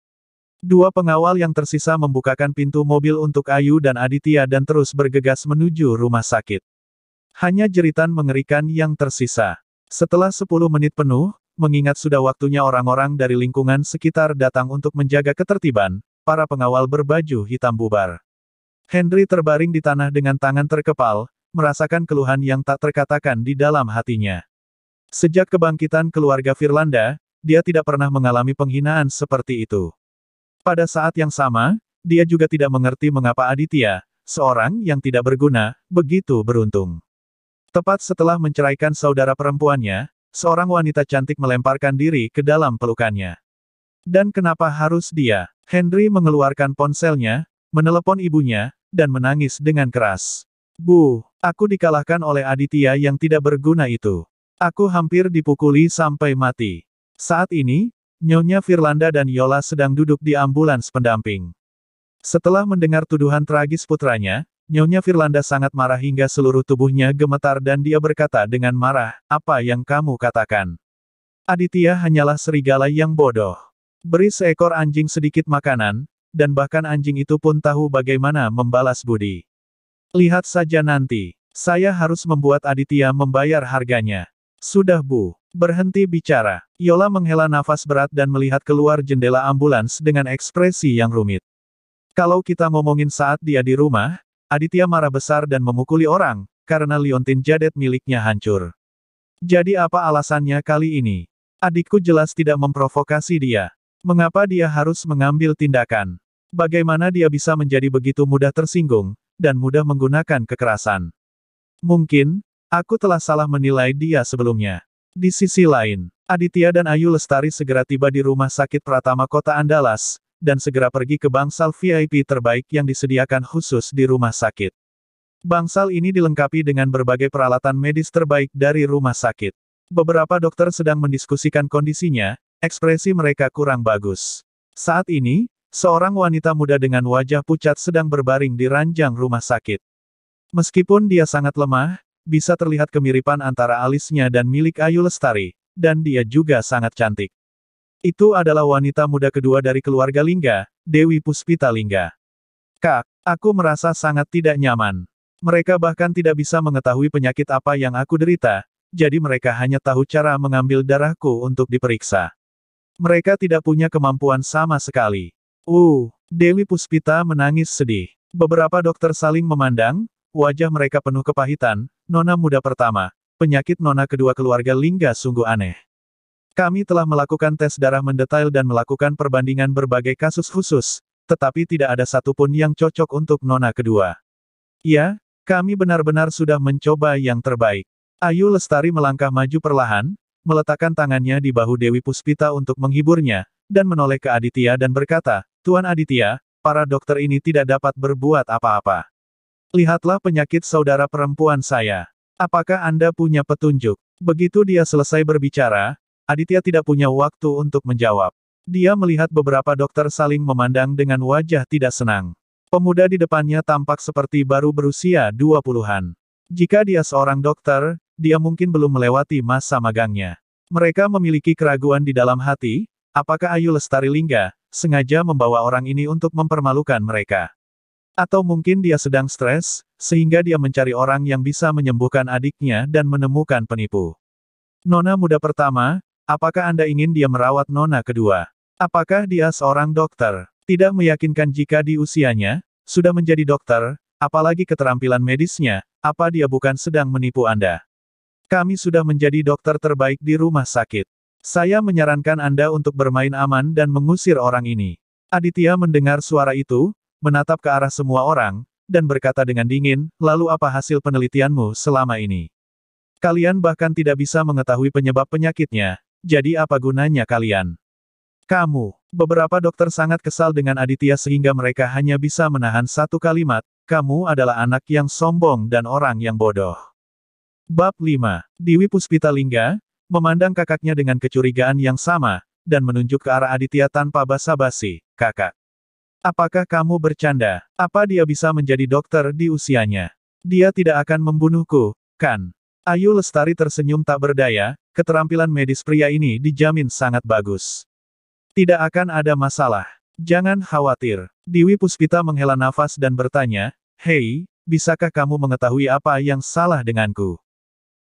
2 pengawal yang tersisa membukakan pintu mobil untuk Ayu dan Aditya dan terus bergegas menuju rumah sakit. Hanya jeritan mengerikan yang tersisa. Setelah 10 menit penuh, mengingat sudah waktunya orang-orang dari lingkungan sekitar datang untuk menjaga ketertiban, para pengawal berbaju hitam bubar. Henry terbaring di tanah dengan tangan terkepal, merasakan keluhan yang tak terkatakan di dalam hatinya. Sejak kebangkitan keluarga Firlanda, dia tidak pernah mengalami penghinaan seperti itu. Pada saat yang sama, dia juga tidak mengerti mengapa Aditya, seorang yang tidak berguna, begitu beruntung. Tepat setelah menceraikan saudara perempuannya, seorang wanita cantik melemparkan diri ke dalam pelukannya. Dan kenapa harus dia? Henry mengeluarkan ponselnya, menelepon ibunya, dan menangis dengan keras. Bu, aku dikalahkan oleh Aditya yang tidak berguna itu. Aku hampir dipukuli sampai mati. Saat ini, Nyonya Firlanda dan Yola sedang duduk di ambulans pendamping. Setelah mendengar tuduhan tragis putranya, Nyonya Firlanda sangat marah hingga seluruh tubuhnya gemetar dan dia berkata dengan marah, apa yang kamu katakan? Aditya hanyalah serigala yang bodoh. Beri seekor anjing sedikit makanan, dan bahkan anjing itu pun tahu bagaimana membalas budi. Lihat saja nanti, saya harus membuat Aditya membayar harganya. Sudah Bu, berhenti bicara. Yola menghela nafas berat dan melihat keluar jendela ambulans dengan ekspresi yang rumit. Kalau kita ngomongin saat dia di rumah, Aditya marah besar dan memukuli orang, karena liontin jadet miliknya hancur. Jadi apa alasannya kali ini? Adikku jelas tidak memprovokasi dia. Mengapa dia harus mengambil tindakan? Bagaimana dia bisa menjadi begitu mudah tersinggung, dan mudah menggunakan kekerasan? Mungkin, aku telah salah menilai dia sebelumnya. Di sisi lain, Aditya dan Ayu Lestari segera tiba di rumah sakit Pratama Kota Andalas, dan segera pergi ke bangsal VIP terbaik yang disediakan khusus di rumah sakit. Bangsal ini dilengkapi dengan berbagai peralatan medis terbaik dari rumah sakit. Beberapa dokter sedang mendiskusikan kondisinya, ekspresi mereka kurang bagus. Saat ini, seorang wanita muda dengan wajah pucat sedang berbaring di ranjang rumah sakit. Meskipun dia sangat lemah, bisa terlihat kemiripan antara alisnya dan milik Ayu Lestari, dan dia juga sangat cantik. Itu adalah wanita muda kedua dari keluarga Lingga, Dewi Puspita Lingga. Kak, aku merasa sangat tidak nyaman. Mereka bahkan tidak bisa mengetahui penyakit apa yang aku derita, jadi mereka hanya tahu cara mengambil darahku untuk diperiksa. Mereka tidak punya kemampuan sama sekali. Dewi Puspita menangis sedih. Beberapa dokter saling memandang, wajah mereka penuh kepahitan. Nona muda pertama, penyakit nona kedua keluarga Lingga sungguh aneh. Kami telah melakukan tes darah mendetail dan melakukan perbandingan berbagai kasus khusus, tetapi tidak ada satupun yang cocok untuk nona kedua. Ya, kami benar-benar sudah mencoba yang terbaik. Ayu Lestari melangkah maju perlahan, meletakkan tangannya di bahu Dewi Puspita untuk menghiburnya, dan menoleh ke Aditya dan berkata, Tuan Aditya, para dokter ini tidak dapat berbuat apa-apa. Lihatlah penyakit saudara perempuan saya. Apakah Anda punya petunjuk? Begitu dia selesai berbicara, Aditya tidak punya waktu untuk menjawab. Dia melihat beberapa dokter saling memandang dengan wajah tidak senang. Pemuda di depannya tampak seperti baru berusia 20-an. Jika dia seorang dokter, dia mungkin belum melewati masa magangnya. Mereka memiliki keraguan di dalam hati, apakah Ayu Lestari Lingga sengaja membawa orang ini untuk mempermalukan mereka. Atau mungkin dia sedang stres, sehingga dia mencari orang yang bisa menyembuhkan adiknya dan menemukan penipu. Nona muda pertama, apakah Anda ingin dia merawat nona kedua? Apakah dia seorang dokter? Tidak meyakinkan jika di usianya, sudah menjadi dokter, apalagi keterampilan medisnya, apa dia bukan sedang menipu Anda? Kami sudah menjadi dokter terbaik di rumah sakit. Saya menyarankan Anda untuk bermain aman dan mengusir orang ini. Aditya mendengar suara itu, menatap ke arah semua orang, dan berkata dengan dingin, lalu apa hasil penelitianmu selama ini? Kalian bahkan tidak bisa mengetahui penyebab penyakitnya, jadi apa gunanya kalian? Kamu, beberapa dokter sangat kesal dengan Aditya sehingga mereka hanya bisa menahan satu kalimat, kamu adalah anak yang sombong dan orang yang bodoh. Bab 5. Dewi Puspita Lingga, memandang kakaknya dengan kecurigaan yang sama, dan menunjuk ke arah Aditya tanpa basa-basi, kakak. Apakah kamu bercanda? Apa dia bisa menjadi dokter di usianya? Dia tidak akan membunuhku, kan? Ayu Lestari tersenyum tak berdaya, keterampilan medis pria ini dijamin sangat bagus. Tidak akan ada masalah. Jangan khawatir. Dewi Puspita menghela nafas dan bertanya, hei, bisakah kamu mengetahui apa yang salah denganku?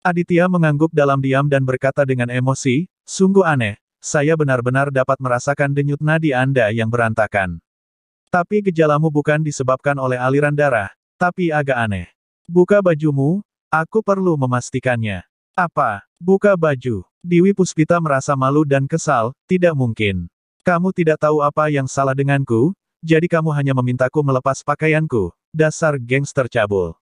Aditya mengangguk dalam diam dan berkata dengan emosi, sungguh aneh, saya benar-benar dapat merasakan denyut nadi Anda yang berantakan. Tapi gejalamu bukan disebabkan oleh aliran darah, tapi agak aneh. Buka bajumu, aku perlu memastikannya. Apa? Buka baju. Dewi Puspita merasa malu dan kesal, tidak mungkin. Kamu tidak tahu apa yang salah denganku, jadi kamu hanya memintaku melepas pakaianku, dasar gangster cabul.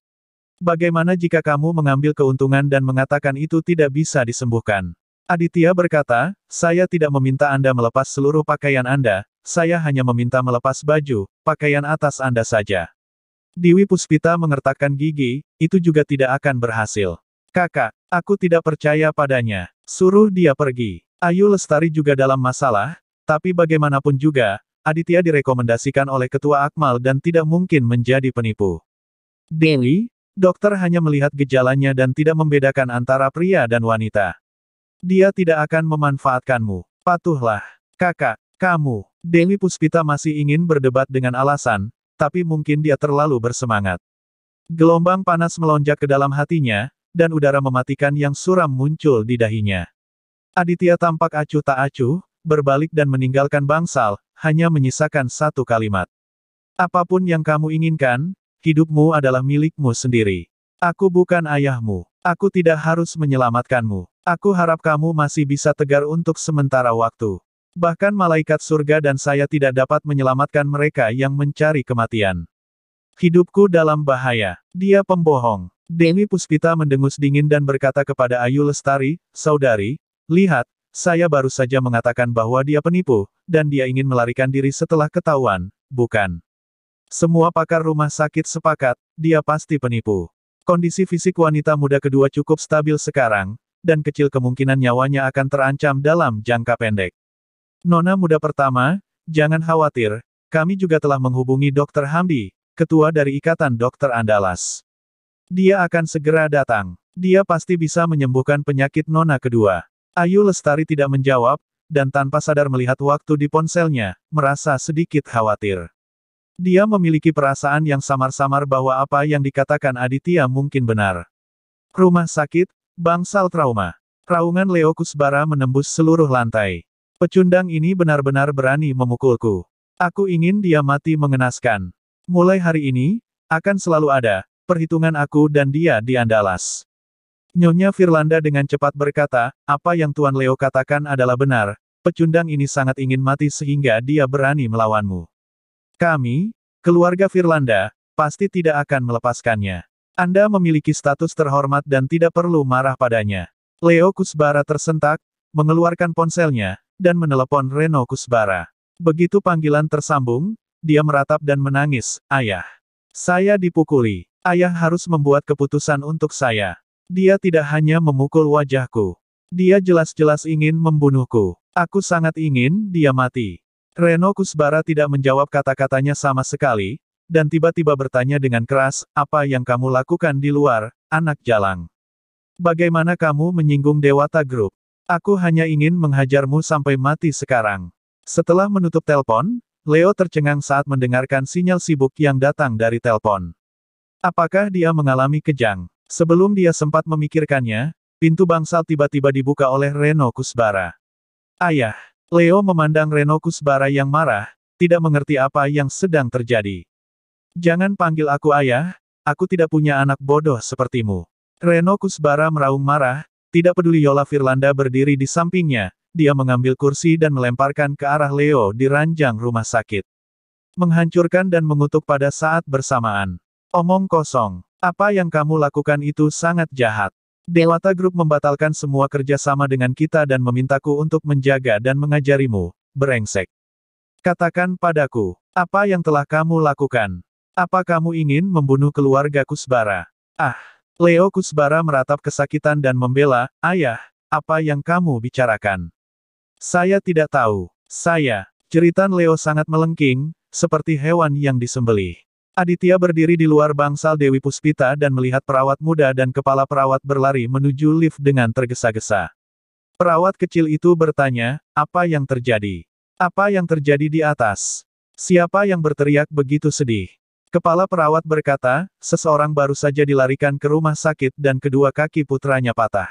Bagaimana jika kamu mengambil keuntungan dan mengatakan itu tidak bisa disembuhkan? Aditya berkata, saya tidak meminta Anda melepas seluruh pakaian Anda, saya hanya meminta melepas baju, pakaian atas Anda saja. Dewi Puspita mengertakkan gigi, itu juga tidak akan berhasil. Kakak, aku tidak percaya padanya. Suruh dia pergi. Ayu Lestari juga dalam masalah, tapi bagaimanapun juga, Aditya direkomendasikan oleh Ketua Akmal dan tidak mungkin menjadi penipu. Dewi, dokter hanya melihat gejalanya dan tidak membedakan antara pria dan wanita. Dia tidak akan memanfaatkanmu. Patuhlah. Kakak, kamu. Dewi Puspita masih ingin berdebat dengan alasan, tapi mungkin dia terlalu bersemangat. Gelombang panas melonjak ke dalam hatinya, dan udara mematikan yang suram muncul di dahinya. Aditya tampak acuh tak acuh, berbalik dan meninggalkan bangsal, hanya menyisakan satu kalimat. Apapun yang kamu inginkan, hidupmu adalah milikmu sendiri. Aku bukan ayahmu. Aku tidak harus menyelamatkanmu. Aku harap kamu masih bisa tegar untuk sementara waktu. Bahkan malaikat surga dan saya tidak dapat menyelamatkan mereka yang mencari kematian. Hidupku dalam bahaya. Dia pembohong. Dewi Puspita mendengus dingin dan berkata kepada Ayu Lestari, saudari, lihat, saya baru saja mengatakan bahwa dia penipu, dan dia ingin melarikan diri setelah ketahuan, bukan? Semua pakar rumah sakit sepakat, dia pasti penipu. Kondisi fisik wanita muda kedua cukup stabil sekarang, dan kecil kemungkinan nyawanya akan terancam dalam jangka pendek. Nona muda pertama, jangan khawatir, kami juga telah menghubungi Dr. Hamdi, ketua dari Ikatan Dokter Andalas. Dia akan segera datang. Dia pasti bisa menyembuhkan penyakit nona kedua. Ayu Lestari tidak menjawab, dan tanpa sadar melihat waktu di ponselnya, merasa sedikit khawatir. Dia memiliki perasaan yang samar-samar bahwa apa yang dikatakan Aditya mungkin benar. Rumah sakit, bangsal trauma. Raungan Leo Kusbara menembus seluruh lantai. Pecundang ini benar-benar berani memukulku. Aku ingin dia mati mengenaskan. Mulai hari ini, akan selalu ada perhitungan aku dan dia di Andalas. Nyonya Firlanda dengan cepat berkata, apa yang Tuan Leo katakan adalah benar, pecundang ini sangat ingin mati sehingga dia berani melawanmu. Kami, keluarga Firlanda, pasti tidak akan melepaskannya. Anda memiliki status terhormat dan tidak perlu marah padanya. Leo Kusbara tersentak, mengeluarkan ponselnya, dan menelepon Reno Kusbara. Begitu panggilan tersambung, dia meratap dan menangis, "Ayah. Saya dipukuli. Ayah harus membuat keputusan untuk saya. Dia tidak hanya memukul wajahku. Dia jelas-jelas ingin membunuhku. Aku sangat ingin dia mati." Reno Kusbara tidak menjawab kata-katanya sama sekali, dan tiba-tiba bertanya dengan keras, "Apa yang kamu lakukan di luar, anak jalang? Bagaimana kamu menyinggung Dewata Group? Aku hanya ingin menghajarmu sampai mati sekarang." Setelah menutup telepon, Leo tercengang saat mendengarkan sinyal sibuk yang datang dari telepon. Apakah dia mengalami kejang? Sebelum dia sempat memikirkannya, pintu bangsal tiba-tiba dibuka oleh Reno Kusbara. "Ayah." Leo memandang Reno Kusbara yang marah, tidak mengerti apa yang sedang terjadi. "Jangan panggil aku ayah, aku tidak punya anak bodoh sepertimu." Reno Kusbara meraung marah, tidak peduli Yola Firlanda berdiri di sampingnya, dia mengambil kursi dan melemparkan ke arah Leo di ranjang rumah sakit. Menghancurkan dan mengutuk pada saat bersamaan. "Omong kosong. Apa yang kamu lakukan itu sangat jahat. Dewata Group membatalkan semua kerjasama dengan kita dan memintaku untuk menjaga dan mengajarimu, brengsek. Katakan padaku, apa yang telah kamu lakukan? Apa kamu ingin membunuh keluarga Kusbara?" "Ah." Leo Kusbara meratap kesakitan dan membela, "Ayah, apa yang kamu bicarakan? Saya tidak tahu. Jeritan Leo sangat melengking, seperti hewan yang disembelih. Aditya berdiri di luar bangsal Dewi Puspita dan melihat perawat muda dan kepala perawat berlari menuju lift dengan tergesa-gesa. Perawat kecil itu bertanya, "Apa yang terjadi? Apa yang terjadi di atas? Siapa yang berteriak begitu sedih?" Kepala perawat berkata, "Seseorang baru saja dilarikan ke rumah sakit dan kedua kaki putranya patah.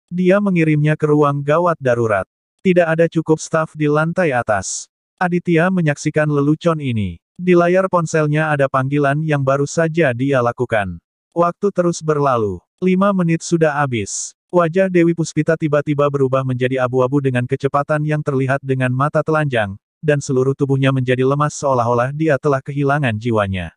Dia mengirimnya ke ruang gawat darurat. Tidak ada cukup staf di lantai atas." Aditya menyaksikan lelucon ini. Di layar ponselnya ada panggilan yang baru saja dia lakukan. Waktu terus berlalu. 5 menit sudah habis. Wajah Dewi Puspita tiba-tiba berubah menjadi abu-abu dengan kecepatan yang terlihat dengan mata telanjang, dan seluruh tubuhnya menjadi lemas seolah-olah dia telah kehilangan jiwanya.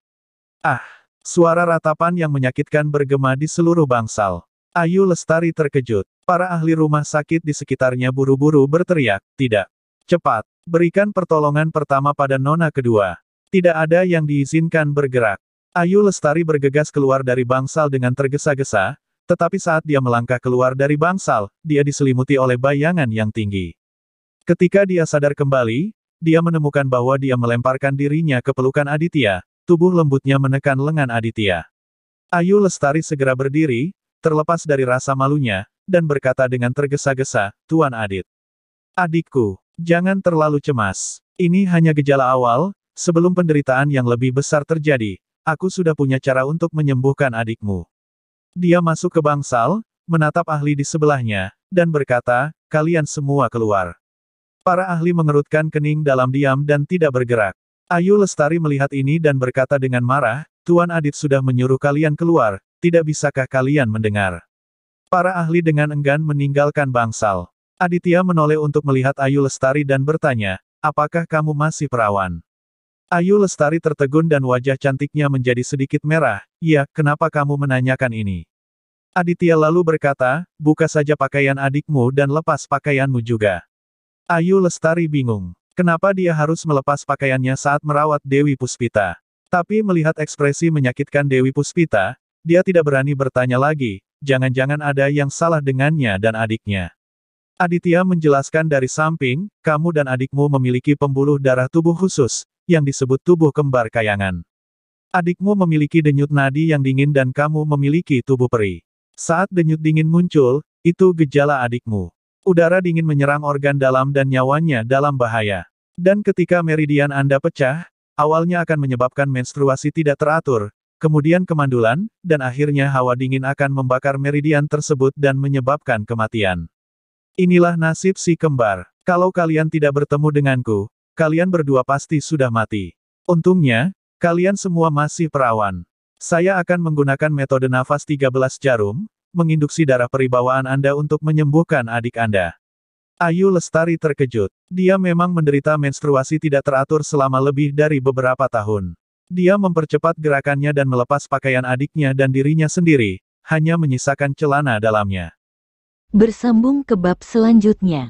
"Ah!" Suara ratapan yang menyakitkan bergema di seluruh bangsal. Ayu Lestari terkejut. Para ahli rumah sakit di sekitarnya buru-buru berteriak, "Tidak. Cepat, berikan pertolongan pertama pada nona kedua. Tidak ada yang diizinkan bergerak." Ayu Lestari bergegas keluar dari bangsal dengan tergesa-gesa, tetapi saat dia melangkah keluar dari bangsal, dia diselimuti oleh bayangan yang tinggi. Ketika dia sadar kembali, dia menemukan bahwa dia melemparkan dirinya ke pelukan Aditya, tubuh lembutnya menekan lengan Aditya. Ayu Lestari segera berdiri, terlepas dari rasa malunya, dan berkata dengan tergesa-gesa, "Tuan Adit. Adikku, jangan terlalu cemas. Ini hanya gejala awal, sebelum penderitaan yang lebih besar terjadi, aku sudah punya cara untuk menyembuhkan adikmu." Dia masuk ke bangsal, menatap ahli di sebelahnya, dan berkata, "Kalian semua keluar." Para ahli mengerutkan kening dalam diam dan tidak bergerak. Ayu Lestari melihat ini dan berkata dengan marah, "Tuan Adit sudah menyuruh kalian keluar, tidak bisakah kalian mendengar?" Para ahli dengan enggan meninggalkan bangsal. Aditya menoleh untuk melihat Ayu Lestari dan bertanya, "Apakah kamu masih perawan?" Ayu Lestari tertegun dan wajah cantiknya menjadi sedikit merah. "Ya, kenapa kamu menanyakan ini?" Aditya lalu berkata, "Buka saja pakaian adikmu dan lepas pakaianmu juga." Ayu Lestari bingung. Kenapa dia harus melepas pakaiannya saat merawat Dewi Puspita? Tapi melihat ekspresi menyakitkan Dewi Puspita, dia tidak berani bertanya lagi, jangan-jangan ada yang salah dengannya dan adiknya. Aditya menjelaskan dari samping, "Kamu dan adikmu memiliki pembuluh darah tubuh khusus, yang disebut tubuh kembar kayangan. Adikmu memiliki denyut nadi yang dingin dan kamu memiliki tubuh peri. Saat denyut dingin muncul, itu gejala adikmu. Udara dingin menyerang organ dalam dan nyawanya dalam bahaya. Dan ketika meridian Anda pecah, awalnya akan menyebabkan menstruasi tidak teratur, kemudian kemandulan, dan akhirnya hawa dingin akan membakar meridian tersebut dan menyebabkan kematian. Inilah nasib si kembar. Kalau kalian tidak bertemu denganku, kalian berdua pasti sudah mati. Untungnya, kalian semua masih perawan. Saya akan menggunakan metode nafas 13 jarum, menginduksi darah peribawaan Anda untuk menyembuhkan adik Anda." Ayu Lestari terkejut. Dia memang menderita menstruasi tidak teratur selama lebih dari beberapa tahun. Dia mempercepat gerakannya dan melepas pakaian adiknya dan dirinya sendiri, hanya menyisakan celana dalamnya. Bersambung ke bab selanjutnya.